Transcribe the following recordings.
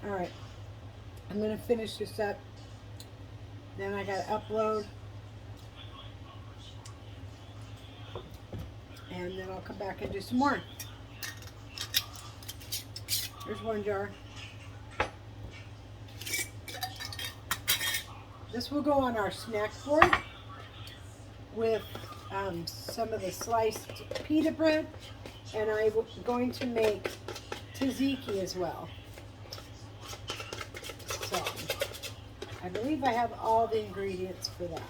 All right, I'm gonna finish this up. Then I gotta upload, and then I'll come back and do some more. Here's one jar. This will go on our snack board with some of the sliced pita bread, and I'm going to make tzatziki as well. So I believe I have all the ingredients for that.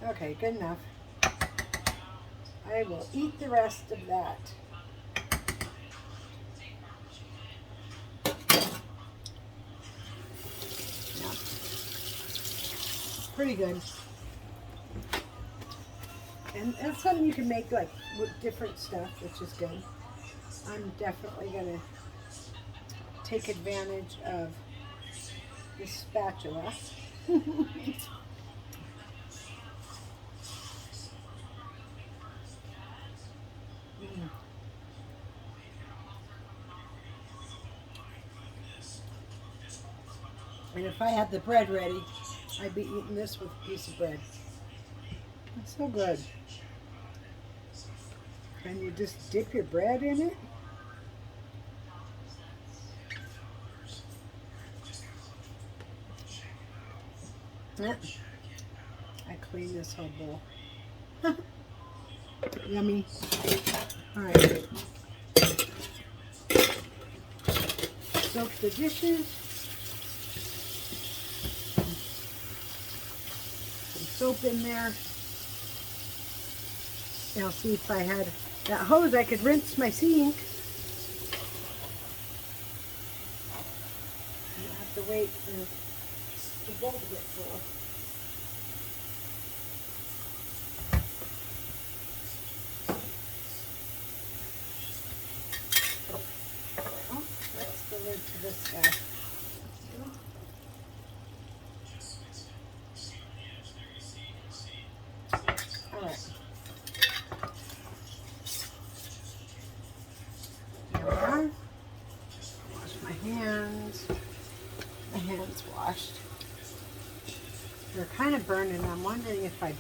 Okay, good enough. I will eat the rest of that. Yeah, pretty good. And that's something you can make like with different stuff, which is good. I'm definitely gonna take advantage of this spatula. Mm. And if I had the bread ready, I'd be eating this with a piece of bread. It's so good. And you just dip your bread in it. Yeah. I clean this whole bowl. Yummy. All right. Soak the dishes. Some soap in there. Now see if I had that hose, I could rinse my sink. You have to wait for the bowl to get full. Well, that's the lid to this guy. All right. There we are. Wash my hands. My hands washed. They're kind of burning. I'm wondering if I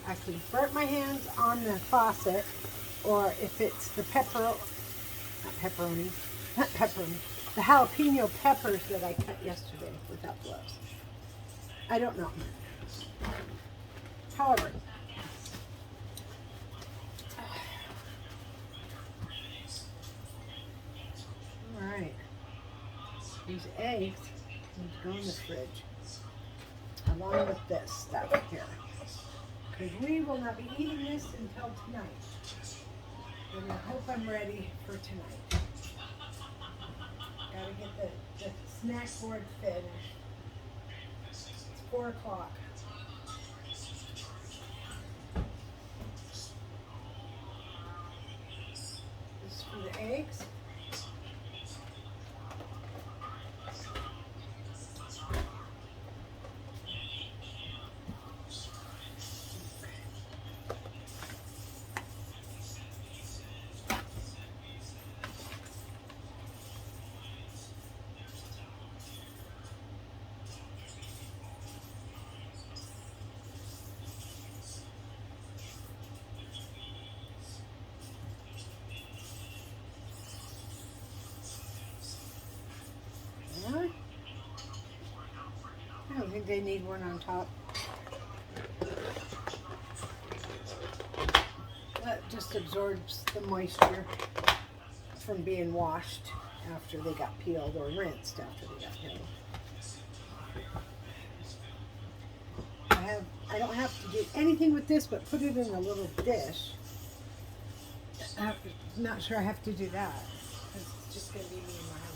actually burnt my hands on the faucet or if it's the not pepperoni, the jalapeno peppers that I cut yesterday without gloves. I don't know. However, all right, these eggs need to go in the fridge along with this stuff here. Because we will not be eating this until tonight. And I hope I'm ready for tonight. Gotta get the snack board finished. It's 4 o'clock. This is for the eggs. I don't think they need one on top. That just absorbs the moisture from being washed after they got peeled or rinsed after they got peeled. I don't have to do anything with this but put it in a little dish. I'm not sure I have to do that. It's just going to be me and my husband.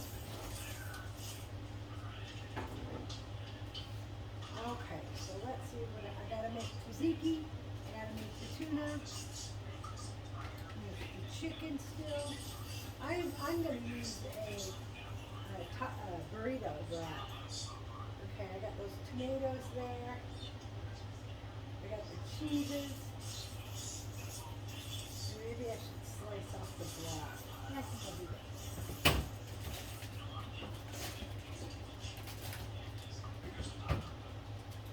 Okay, so let's see what I gotta make tzatziki. I gotta There's the chicken still. I'm going to use a burrito wrap. Okay, I got those tomatoes there. I got the cheeses. Maybe I should slice off the block. I think I'll do that.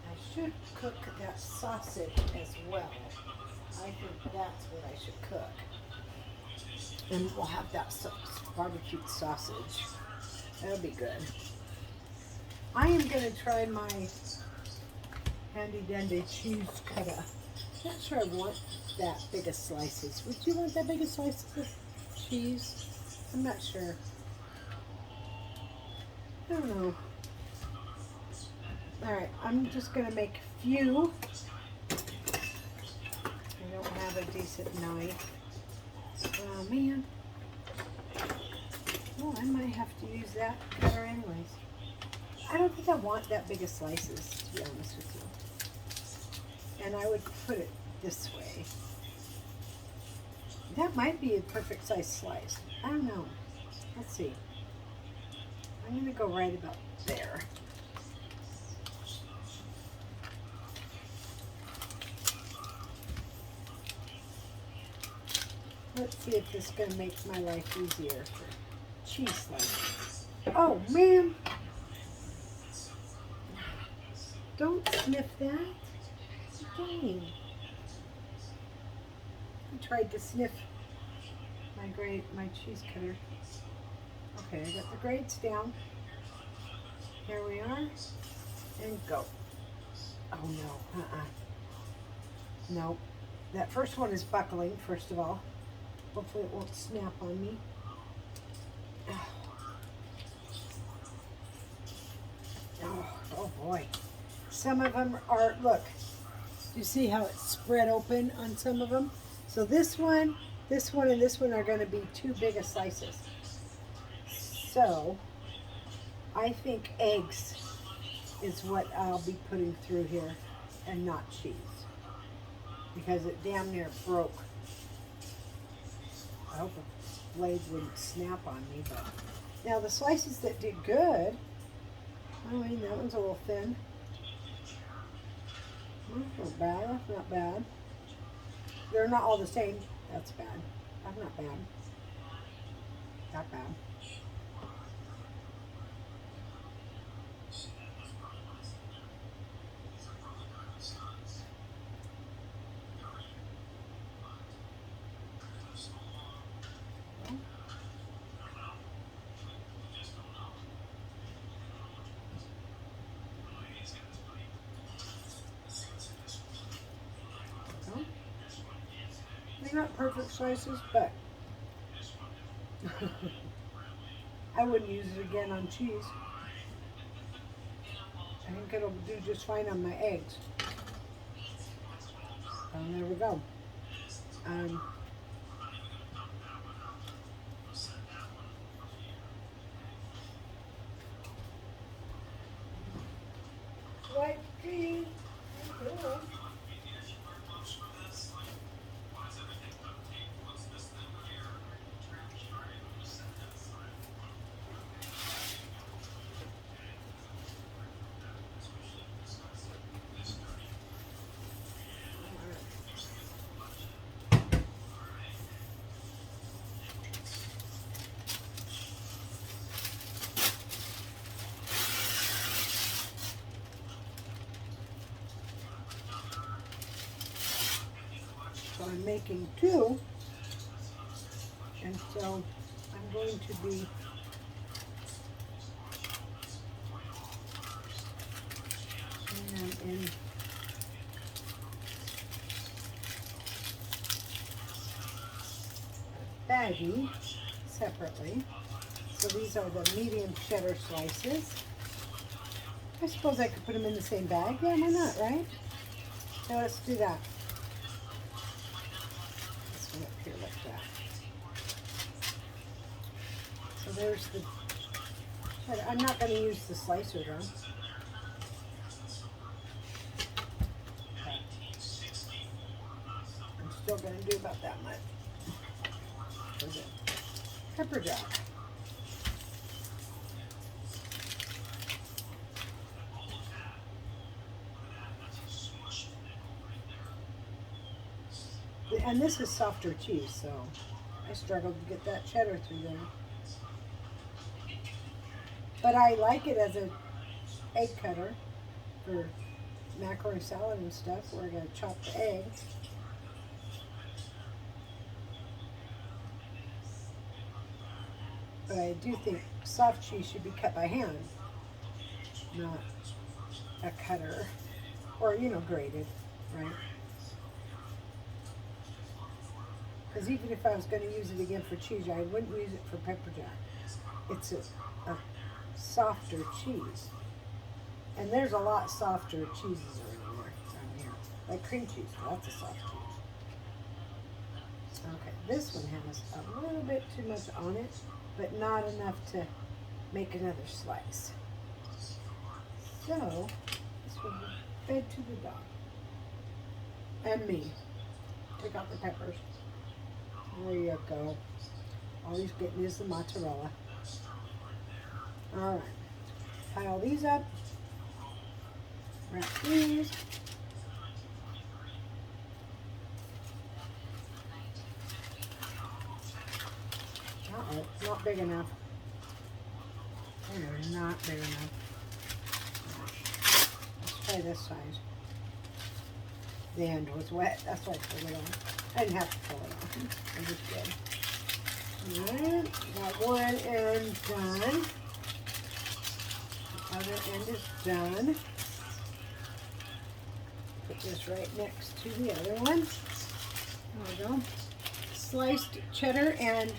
I should cook that sausage as well. I think that's what I should cook. And we'll have that barbecued sausage. That'll be good. I am going to try my handy dandy cheese cutter. Not sure I want that big of slices. Would you want that big of slices of cheese? I'm not sure. I don't know. Alright, I'm just going to make a few. I don't have a decent knife. Oh man. Well, I might have to use that cutter anyways. I don't think I want that big of slices, to be honest with you. And I would put it this way. That might be a perfect size slice. I don't know. Let's see. I'm going to go right about there. Let's see if this is going to make my life easier for cheese slices. Oh, man. Don't sniff that. Dang. I tried to sniff my cheese cutter. Okay, I got the grates down. Here we are. And go. Oh, no. Nope. That first one is buckling, first of all. Hopefully it won't snap on me. Oh boy. Some of them are, look, you see how it's spread open on some of them? So this one, and this one are going to be too big of slices. So I think eggs is what I'll be putting through here and not cheese. Because it damn near broke. I hope the blade wouldn't snap on me, but now the slices that did good, I mean, that one's a little thin. Not bad, that's not bad. They're not all the same. That's bad. That's not bad. Not bad. They're not perfect slices, but I wouldn't use it again on cheese. I think it'll do just fine on my eggs. And there we go. White cheese. Cool. So I'm making two, and so I'm going to be putting them in a baggie separately. So these are the medium cheddar slices. I suppose I could put them in the same bag. Yeah, why not, right? So let's do that. Up here like that. So there's the, I'm not going to use the slicer though. Okay. I'm still going to do about that much for the pepper jack. And this is softer cheese, so I struggled to get that cheddar through there. But I like it as an egg cutter for macaroni salad and stuff. We're going to chop the egg. But I do think soft cheese should be cut by hand, not a cutter, or, you know, grated, right? Because even if I was going to use it again for cheese, I wouldn't use it for pepper jack. It's a softer cheese. And there's a lot softer cheeses around here. Like cream cheese, that's a soft cheese. Okay, this one has a little bit too much on it, but not enough to make another slice. So, this will be fed to the dog. And me. Take out the peppers. There you go. All he's getting is the mozzarella. Alright. Pile these up. Wrap these. Uh-oh, not big enough. They're not big enough. Let's try this size. The end was wet. That's why I pulled it on. I didn't have to pull it on. I just did. Alright, got one end done. The other end is done. Put this right next to the other one. There we go. Sliced cheddar and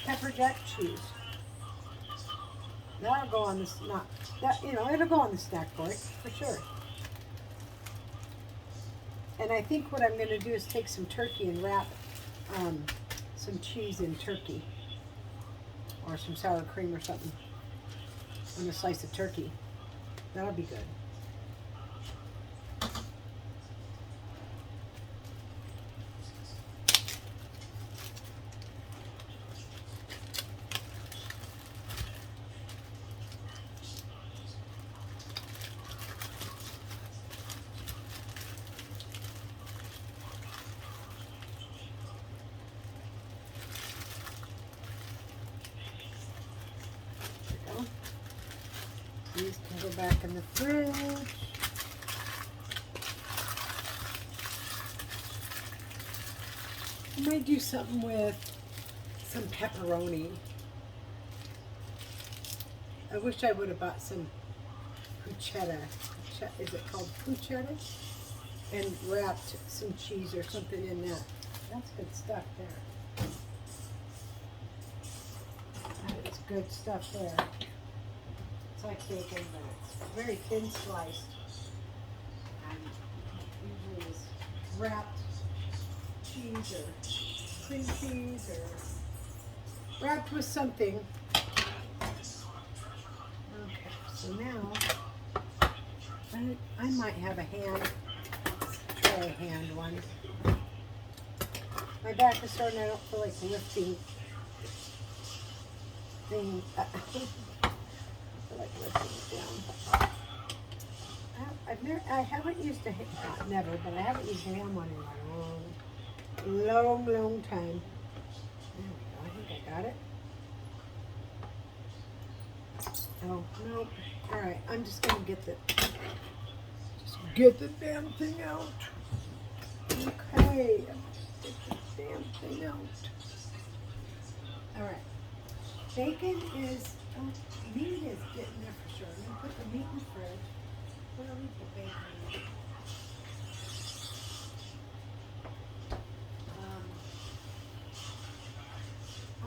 pepper jack cheese. That'll go on this, not that, you know, it'll go on the snack board for sure. And I think what I'm going to do is take some turkey and wrap some cheese in turkey, or some sour cream or something on a slice of turkey. That'll be good. These can go back in the fridge. I might do something with some pepperoni. I wish I would have bought some puchetta. Is it called puchetta? And wrapped some cheese or something in that. That's good stuff there. That is good stuff there. It's like bacon, but it's very thin sliced. And usually is wrapped cheese or cream cheese or wrapped with something. Okay, so now I might have a hand. Let's try a hand one. My back is starting, I don't feel like lifting things. Like lifting it down. I haven't used a hand, never, but I haven't used a hand one in a long time. There we go. I think I got it. Oh no! All right, I'm just gonna get the damn thing out. Okay, get the damn thing out. All right, bacon is. Oh, meat is getting there for sure. I'm going to put the meat in the fridge. Where do we put bacon in?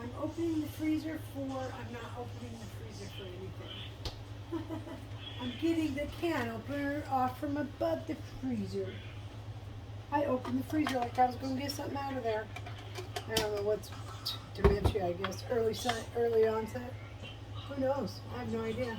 I'm opening the freezer I'm not opening the freezer for anything. I'm getting the can opener off from above the freezer. I opened the freezer like I was going to get something out of there. I don't know what's dementia, I guess. Early onset. Who knows? I have no idea.